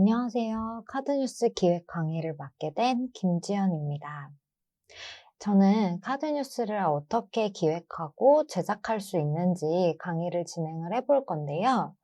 안녕하세요. 카드뉴스 기획 강의를 맡게 된 김지연입니다. 저는 카드뉴스를 어떻게 기획하고 제작할 수 있는지 강의를 진행을 해볼 건데요.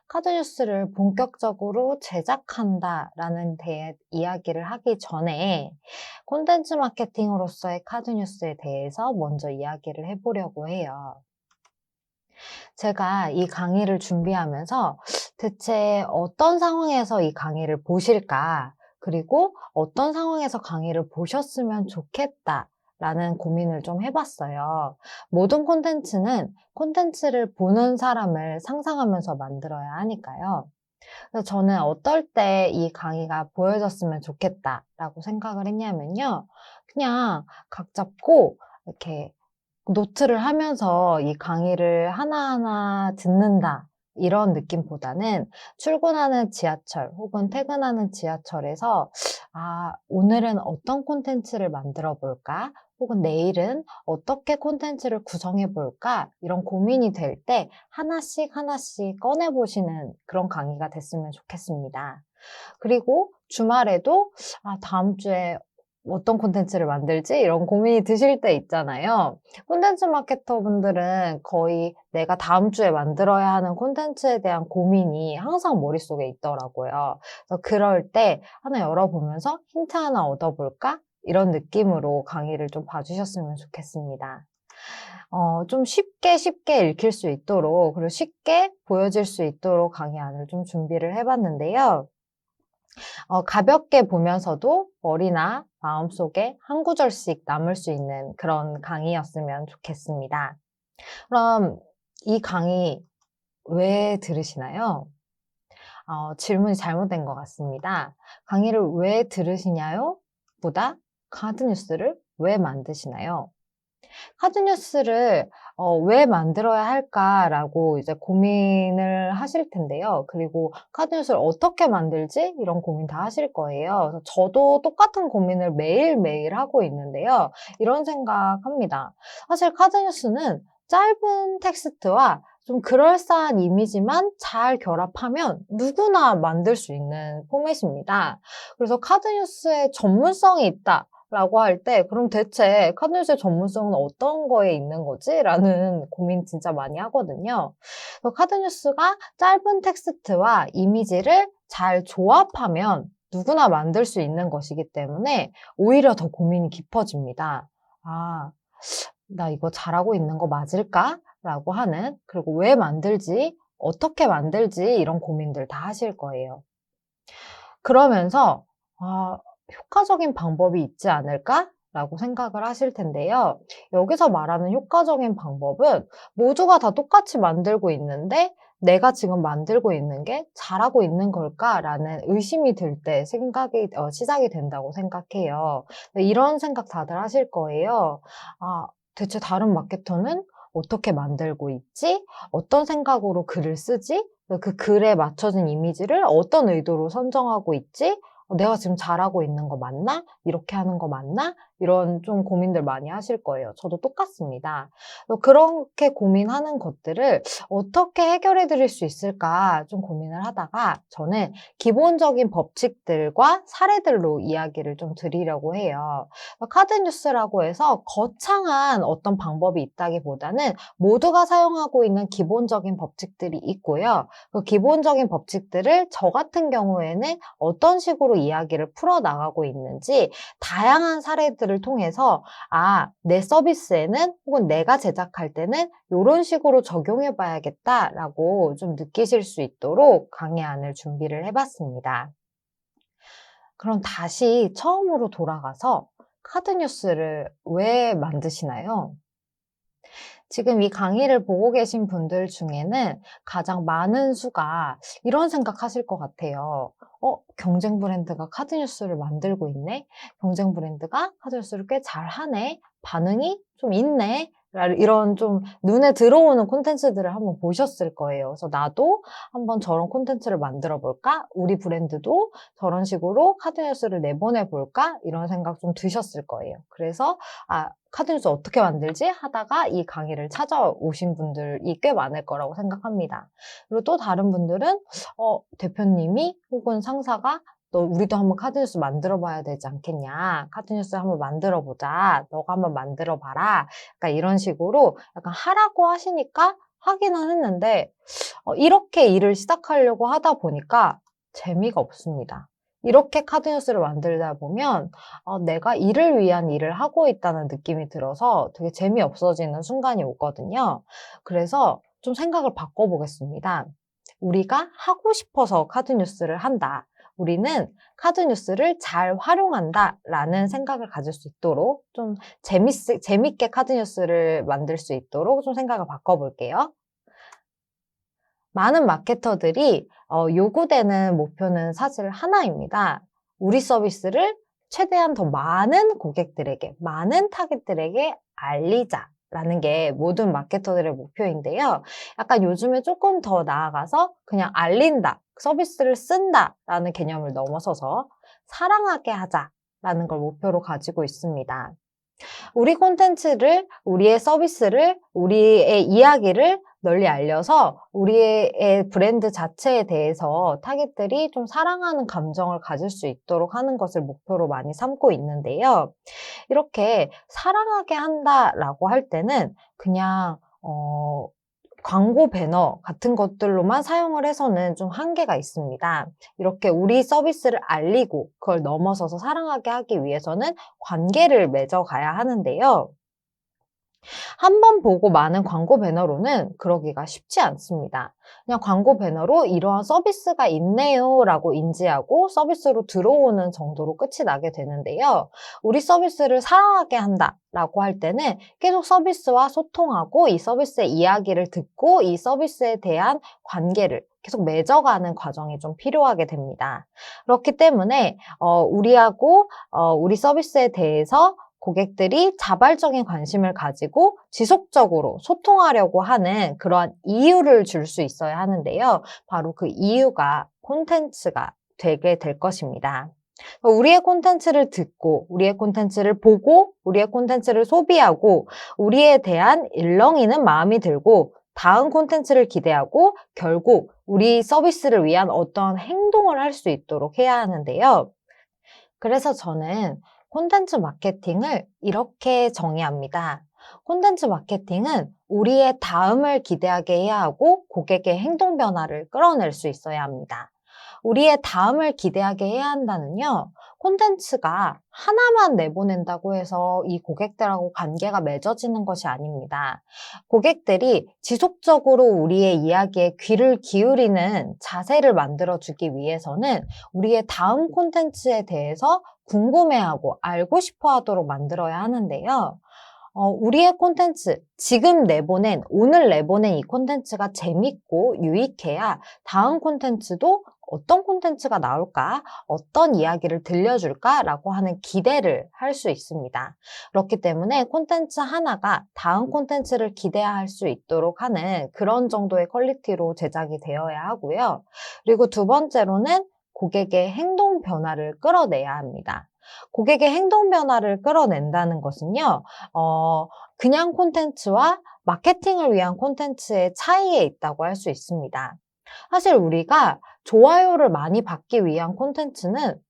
카드뉴스를 본격적으로 제작한다라는 이야기를 하기 전에 콘텐츠 마케팅으로서의 카드뉴스에 대해서 먼저 이야기를 해보려고 해요. 제가 이 강의를 준비하면서 대체 어떤 상황에서 이 강의를 보실까? 그리고 어떤 상황에서 강의를 보셨으면 좋겠다. 라는 고민을 좀 해봤어요. 모든 콘텐츠는 콘텐츠를 보는 사람을 상상하면서 만들어야 하니까요. 그래서 저는 어떨 때 이 강의가 보여졌으면 좋겠다라고 생각을 했냐면요. 그냥 각 잡고 이렇게 노트를 하면서 이 강의를 하나하나 듣는다. 이런 느낌보다는 출근하는 지하철 혹은 퇴근하는 지하철에서 오늘은 어떤 콘텐츠를 만들어 볼까? 혹은 내일은 어떻게 콘텐츠를 구성해 볼까? 이런 고민이 될 때 하나씩 하나씩 꺼내 보시는 그런 강의가 됐으면 좋겠습니다. 그리고 주말에도 다음 주에 어떤 콘텐츠를 만들지? 이런 고민이 드실 때 있잖아요. 콘텐츠 마케터 분들은 거의 내가 다음 주에 만들어야 하는 콘텐츠에 대한 고민이 항상 머릿속에 있더라고요. 그래서 그럴 때 하나 열어보면서 힌트 하나 얻어볼까? 이런 느낌으로 강의를 좀 봐주셨으면 좋겠습니다. 좀 쉽게 읽힐 수 있도록, 그리고 쉽게 보여질 수 있도록 강의안을 좀 준비를 해봤는데요. 가볍게 보면서도 머리나 마음속에 한 구절씩 남을 수 있는 그런 강의였으면 좋겠습니다. 그럼 이 강의 왜 들으시나요? 질문이 잘못된 것 같습니다. 강의를 왜 들으시냐요? 보다 카드뉴스를 왜 만드시나요? 카드뉴스를 왜 만들어야 할까라고 이제 고민을 하실 텐데요. 그리고 카드뉴스를 어떻게 만들지? 이런 고민 다 하실 거예요. 그래서 저도 똑같은 고민을 매일매일 하고 있는데요. 이런 생각합니다. 사실 카드뉴스는 짧은 텍스트와 좀 그럴싸한 이미지만 잘 결합하면 누구나 만들 수 있는 포맷입니다. 그래서 카드뉴스에 전문성이 있다. 라고 할 때 그럼 대체 카드뉴스의 전문성은 어떤 거에 있는 거지? 라는 고민 진짜 많이 하거든요. 그래서 카드뉴스가 짧은 텍스트와 이미지를 잘 조합하면 누구나 만들 수 있는 것이기 때문에 오히려 더 고민이 깊어집니다. 아, 나 이거 잘하고 있는 거 맞을까? 라고 하는, 그리고 왜 만들지? 어떻게 만들지? 이런 고민들 다 하실 거예요. 그러면서 효과적인 방법이 있지 않을까? 라고 생각을 하실 텐데요. 여기서 말하는 효과적인 방법은 모두가 다 똑같이 만들고 있는데 내가 지금 만들고 있는 게 잘하고 있는 걸까라는 의심이 들 때 시작이 된다고 생각해요. 이런 생각 다들 하실 거예요. 대체 다른 마케터는 어떻게 만들고 있지? 어떤 생각으로 글을 쓰지? 그 글에 맞춰진 이미지를 어떤 의도로 선정하고 있지? 내가 지금 잘하고 있는 거 맞나? 이렇게 하는 거 맞나? 이런 좀 고민들 많이 하실 거예요. 저도 똑같습니다. 그렇게 고민하는 것들을 어떻게 해결해 드릴 수 있을까 좀 고민을 하다가 저는 기본적인 법칙들과 사례들로 이야기를 좀 드리려고 해요. 카드뉴스라고 해서 거창한 어떤 방법이 있다기보다는 모두가 사용하고 있는 기본적인 법칙들이 있고요. 그 기본적인 법칙들을 저 같은 경우에는 어떤 식으로 이야기를 풀어나가고 있는지 다양한 사례들을 통해서 내 서비스에는 혹은 내가 제작할 때는 이런 식으로 적용해 봐야겠다라고 좀 느끼실 수 있도록 강의안을 준비를 해봤습니다. 그럼 다시 처음으로 돌아가서 카드뉴스를 왜 만드시나요? 지금 이 강의를 보고 계신 분들 중에는 가장 많은 수가 이런 생각하실 것 같아요. 경쟁 브랜드가 카드뉴스를 만들고 있네? 경쟁 브랜드가 카드뉴스를 꽤 잘하네? 반응이 좀 있네? 이런 좀 눈에 들어오는 콘텐츠들을 한번 보셨을 거예요. 그래서 나도 한번 저런 콘텐츠를 만들어 볼까? 우리 브랜드도 저런 식으로 카드뉴스를 내보내 볼까? 이런 생각 좀 드셨을 거예요. 그래서 카드뉴스 어떻게 만들지? 하다가 이 강의를 찾아오신 분들이 꽤 많을 거라고 생각합니다. 그리고 또 다른 분들은 대표님이 혹은 상사가 우리도 한번 카드뉴스 만들어 봐야 되지 않겠냐. 카드뉴스 한번 만들어 보자. 너가 한번 만들어 봐라. 약간 이런 식으로 약간 하라고 하시니까 하기는 했는데, 이렇게 일을 시작하려고 하다 보니까 재미가 없습니다. 이렇게 카드뉴스를 만들다 보면 내가 일을 위한 일을 하고 있다는 느낌이 들어서 되게 재미없어지는 순간이 오거든요. 그래서 좀 생각을 바꿔보겠습니다. 우리가 하고 싶어서 카드뉴스를 한다. 우리는 카드뉴스를 잘 활용한다 라는 생각을 가질 수 있도록 좀 재밌게 카드뉴스를 만들 수 있도록 좀 생각을 바꿔볼게요. 많은 마케터들이 요구되는 목표는 사실 하나입니다. 우리 서비스를 최대한 더 많은 고객들에게, 많은 타깃들에게 알리자라는 게 모든 마케터들의 목표인데요. 약간 요즘에 조금 더 나아가서 그냥 알린다, 서비스를 쓴다라는 개념을 넘어서서 사랑하게 하자라는 걸 목표로 가지고 있습니다. 우리 콘텐츠를, 우리의 서비스를, 우리의 이야기를 널리 알려서 우리의 브랜드 자체에 대해서 타깃들이 좀 사랑하는 감정을 가질 수 있도록 하는 것을 목표로 많이 삼고 있는데요. 이렇게 사랑하게 한다라고 할 때는 그냥 광고 배너 같은 것들로만 사용을 해서는 좀 한계가 있습니다. 이렇게 우리 서비스를 알리고 그걸 넘어서서 사랑하게 하기 위해서는 관계를 맺어가야 하는데요. 한 번 보고 많은 광고 배너로는 그러기가 쉽지 않습니다. 그냥 광고 배너로 이러한 서비스가 있네요 라고 인지하고 서비스로 들어오는 정도로 끝이 나게 되는데요. 우리 서비스를 사랑하게 한다 라고 할 때는 계속 서비스와 소통하고 이 서비스의 이야기를 듣고 이 서비스에 대한 관계를 계속 맺어가는 과정이 좀 필요하게 됩니다. 그렇기 때문에 우리 서비스에 대해서 고객들이 자발적인 관심을 가지고 지속적으로 소통하려고 하는 그러한 이유를 줄 수 있어야 하는데요. 바로 그 이유가 콘텐츠가 되게 될 것입니다. 우리의 콘텐츠를 듣고, 우리의 콘텐츠를 보고, 우리의 콘텐츠를 소비하고, 우리에 대한 일렁이는 마음이 들고, 다음 콘텐츠를 기대하고, 결국 우리 서비스를 위한 어떤 행동을 할 수 있도록 해야 하는데요. 그래서 저는 콘텐츠 마케팅을 이렇게 정의합니다. 콘텐츠 마케팅은 우리의 다음을 기대하게 해야 하고 고객의 행동 변화를 끌어낼 수 있어야 합니다. 우리의 다음을 기대하게 해야 한다는요. 콘텐츠가 하나만 내보낸다고 해서 이 고객들하고 관계가 맺어지는 것이 아닙니다. 고객들이 지속적으로 우리의 이야기에 귀를 기울이는 자세를 만들어주기 위해서는 우리의 다음 콘텐츠에 대해서 궁금해하고 알고 싶어 하도록 만들어야 하는데요. 우리의 콘텐츠, 오늘 내보낸 이 콘텐츠가 재밌고 유익해야 다음 콘텐츠도 어떤 콘텐츠가 나올까, 어떤 이야기를 들려줄까라고 하는 기대를 할 수 있습니다. 그렇기 때문에 콘텐츠 하나가 다음 콘텐츠를 기대할 수 있도록 하는 그런 정도의 퀄리티로 제작이 되어야 하고요. 그리고 두 번째로는 고객의 행동 변화를 끌어내야 합니다. 고객의 행동 변화를 끌어낸다는 것은요, 그냥 콘텐츠와 마케팅을 위한 콘텐츠의 차이에 있다고 할 수 있습니다. 사실 우리가 좋아요를 많이 받기 위한 콘텐츠는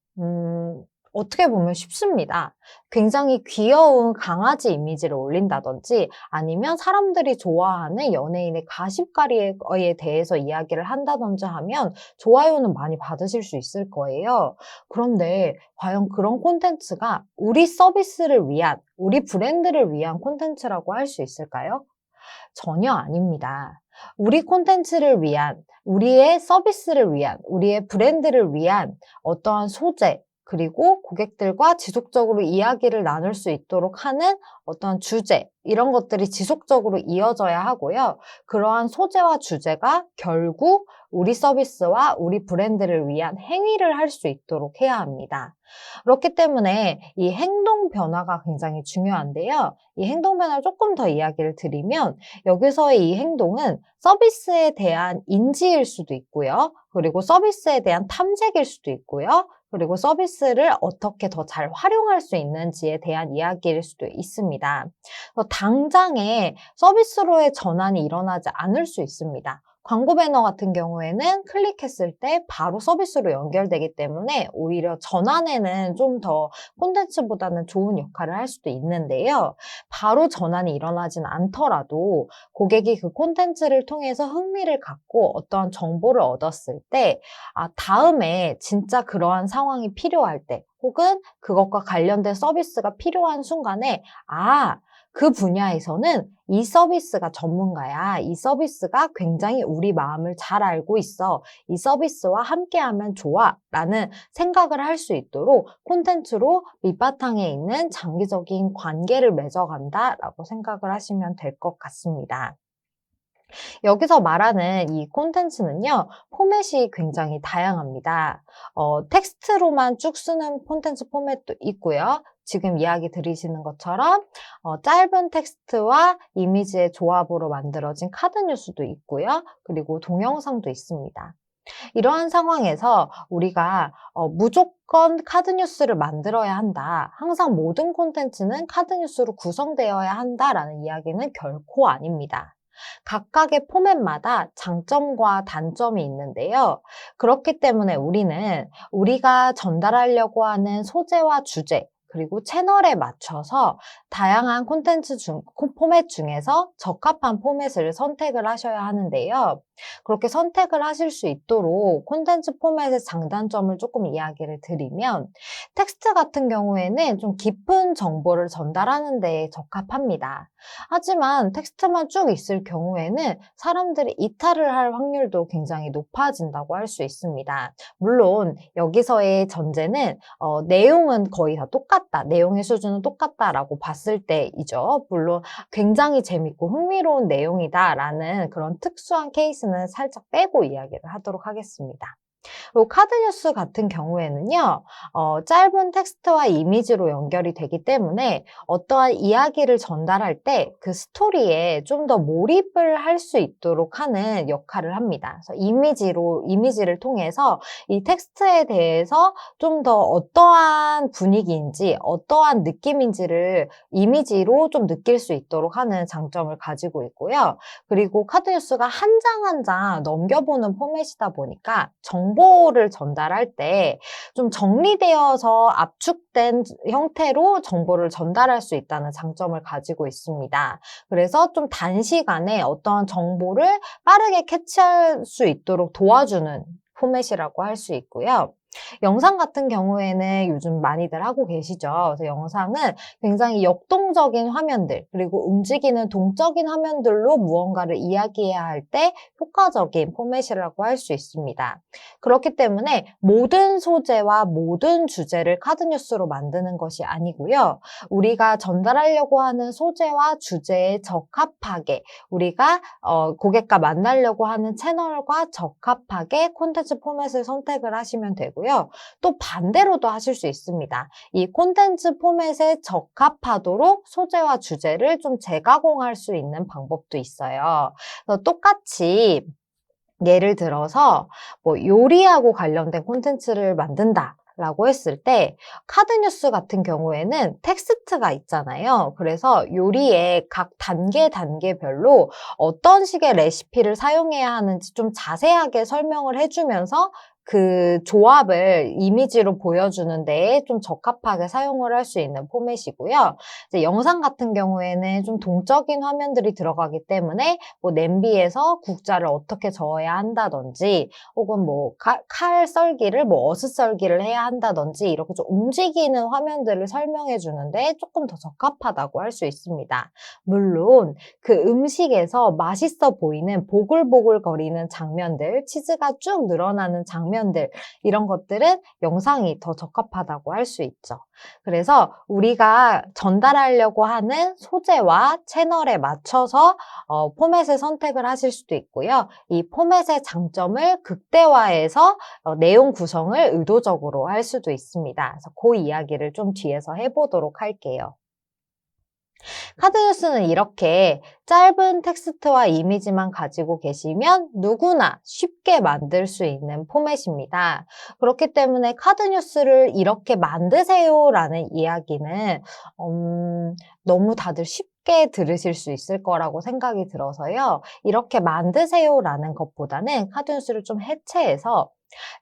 어떻게 보면 쉽습니다. 굉장히 귀여운 강아지 이미지를 올린다든지 아니면 사람들이 좋아하는 연예인의 가십가리에 대해서 이야기를 한다든지 하면 좋아요는 많이 받으실 수 있을 거예요. 그런데 과연 그런 콘텐츠가 우리 서비스를 위한, 우리 브랜드를 위한 콘텐츠라고 할 수 있을까요? 전혀 아닙니다. 우리 콘텐츠를 위한, 우리의 서비스를 위한, 우리의 브랜드를 위한 어떠한 소재, 그리고 고객들과 지속적으로 이야기를 나눌 수 있도록 하는 어떤 주제, 이런 것들이 지속적으로 이어져야 하고요. 그러한 소재와 주제가 결국 우리 서비스와 우리 브랜드를 위한 행위를 할 수 있도록 해야 합니다. 그렇기 때문에 이 행동 변화가 굉장히 중요한데요. 이 행동 변화를 조금 더 이야기를 드리면 여기서의 이 행동은 서비스에 대한 인지일 수도 있고요. 그리고 서비스에 대한 탐색일 수도 있고요. 그리고 서비스를 어떻게 더 잘 활용할 수 있는지에 대한 이야기일 수도 있습니다. 당장에 서비스로의 전환이 일어나지 않을 수 있습니다. 광고 배너 같은 경우에는 클릭했을 때 바로 서비스로 연결되기 때문에 오히려 전환에는 좀 더 콘텐츠보다는 좋은 역할을 할 수도 있는데요. 바로 전환이 일어나진 않더라도 고객이 그 콘텐츠를 통해서 흥미를 갖고 어떠한 정보를 얻었을 때, 다음에 진짜 그러한 상황이 필요할 때, 혹은 그것과 관련된 서비스가 필요한 순간에, 그 분야에서는 이 서비스가 전문가야. 이 서비스가 굉장히 우리 마음을 잘 알고 있어. 이 서비스와 함께하면 좋아. 라는 생각을 할 수 있도록 콘텐츠로 밑바탕에 있는 장기적인 관계를 맺어간다 라고 생각을 하시면 될 것 같습니다. 여기서 말하는 이 콘텐츠는요, 포맷이 굉장히 다양합니다. 텍스트로만 쭉 쓰는 콘텐츠 포맷도 있고요. 지금 이야기 들으시는 것처럼 짧은 텍스트와 이미지의 조합으로 만들어진 카드 뉴스도 있고요. 그리고 동영상도 있습니다. 이러한 상황에서 우리가 무조건 카드 뉴스를 만들어야 한다. 항상 모든 콘텐츠는 카드 뉴스로 구성되어야 한다라는 이야기는 결코 아닙니다. 각각의 포맷마다 장점과 단점이 있는데요. 그렇기 때문에 우리는 우리가 전달하려고 하는 소재와 주제, 그리고 채널에 맞춰서 다양한 포맷 중에서 적합한 포맷을 선택을 하셔야 하는데요. 그렇게 선택을 하실 수 있도록 콘텐츠 포맷의 장단점을 조금 이야기를 드리면, 텍스트 같은 경우에는 좀 깊은 정보를 전달하는 데 적합합니다. 하지만 텍스트만 쭉 있을 경우에는 사람들이 이탈을 할 확률도 굉장히 높아진다고 할 수 있습니다. 물론 여기서의 전제는 내용은 거의 다 똑같다, 내용의 수준은 똑같다라고 봤을 때이죠. 물론 굉장히 재밌고 흥미로운 내용이다라는 그런 특수한 케이스는 살짝 빼고 이야기를 하도록 하겠습니다. 그리고 카드 뉴스 같은 경우에는요, 짧은 텍스트와 이미지로 연결이 되기 때문에 어떠한 이야기를 전달할 때 그 스토리에 좀 더 몰입을 할 수 있도록 하는 역할을 합니다. 그래서 이미지를 통해서 이 텍스트에 대해서 좀 더 어떠한 분위기인지, 어떠한 느낌인지를 이미지로 좀 느낄 수 있도록 하는 장점을 가지고 있고요. 그리고 카드 뉴스가 한 장 한 장 넘겨보는 포맷이다 보니까 정보를 전달할 때 좀 정리되어서 압축된 형태로 정보를 전달할 수 있다는 장점을 가지고 있습니다. 그래서 좀 단시간에 어떠한 정보를 빠르게 캐치할 수 있도록 도와주는 포맷이라고 할 수 있고요. 영상 같은 경우에는 요즘 많이들 하고 계시죠. 그래서 영상은 굉장히 역동적인 화면들, 그리고 움직이는 동적인 화면들로 무언가를 이야기해야 할 때 효과적인 포맷이라고 할 수 있습니다. 그렇기 때문에 모든 소재와 모든 주제를 카드 뉴스로 만드는 것이 아니고요. 우리가 전달하려고 하는 소재와 주제에 적합하게, 우리가 고객과 만나려고 하는 채널과 적합하게 콘텐츠 포맷을 선택을 하시면 되고요. 또 반대로도 하실 수 있습니다. 이 콘텐츠 포맷에 적합하도록 소재와 주제를 좀 재가공할 수 있는 방법도 있어요. 그래서 똑같이 예를 들어서 요리하고 관련된 콘텐츠를 만든다 라고 했을 때, 카드 뉴스 같은 경우에는 텍스트가 있잖아요. 그래서 요리의 각 단계별로 어떤 식의 레시피를 사용해야 하는지 좀 자세하게 설명을 해주면서 그 조합을 이미지로 보여주는 데에 좀 적합하게 사용을 할 수 있는 포맷이고요. 이제 영상 같은 경우에는 좀 동적인 화면들이 들어가기 때문에 냄비에서 국자를 어떻게 저어야 한다든지, 혹은 칼 썰기를 어슷 썰기를 해야 한다든지, 이렇게 좀 움직이는 화면들을 설명해 주는데 조금 더 적합하다고 할 수 있습니다. 물론 그 음식에서 맛있어 보이는 보글보글 거리는 장면들, 치즈가 쭉 늘어나는 장면 장면들, 이런 것들은 영상이 더 적합하다고 할 수 있죠. 그래서 우리가 전달하려고 하는 소재와 채널에 맞춰서 포맷을 선택을 하실 수도 있고요. 이 포맷의 장점을 극대화해서 내용 구성을 의도적으로 할 수도 있습니다. 그래서 그 이야기를 좀 뒤에서 해보도록 할게요. 카드뉴스는 이렇게 짧은 텍스트와 이미지만 가지고 계시면 누구나 쉽게 만들 수 있는 포맷입니다. 그렇기 때문에 카드뉴스를 이렇게 만드세요라는 이야기는 너무 다들 쉽게 들으실 수 있을 거라고 생각이 들어서요. 이렇게 만드세요라는 것보다는 카드뉴스를 좀 해체해서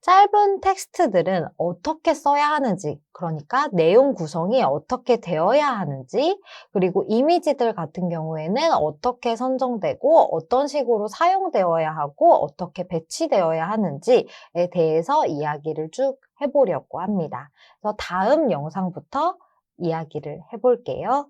짧은 텍스트들은 어떻게 써야 하는지, 그러니까 내용 구성이 어떻게 되어야 하는지, 그리고 이미지들 같은 경우에는 어떻게 선정되고 어떤 식으로 사용되어야 하고 어떻게 배치되어야 하는지에 대해서 이야기를 쭉 해보려고 합니다. 그래서 다음 영상부터 이야기를 해볼게요.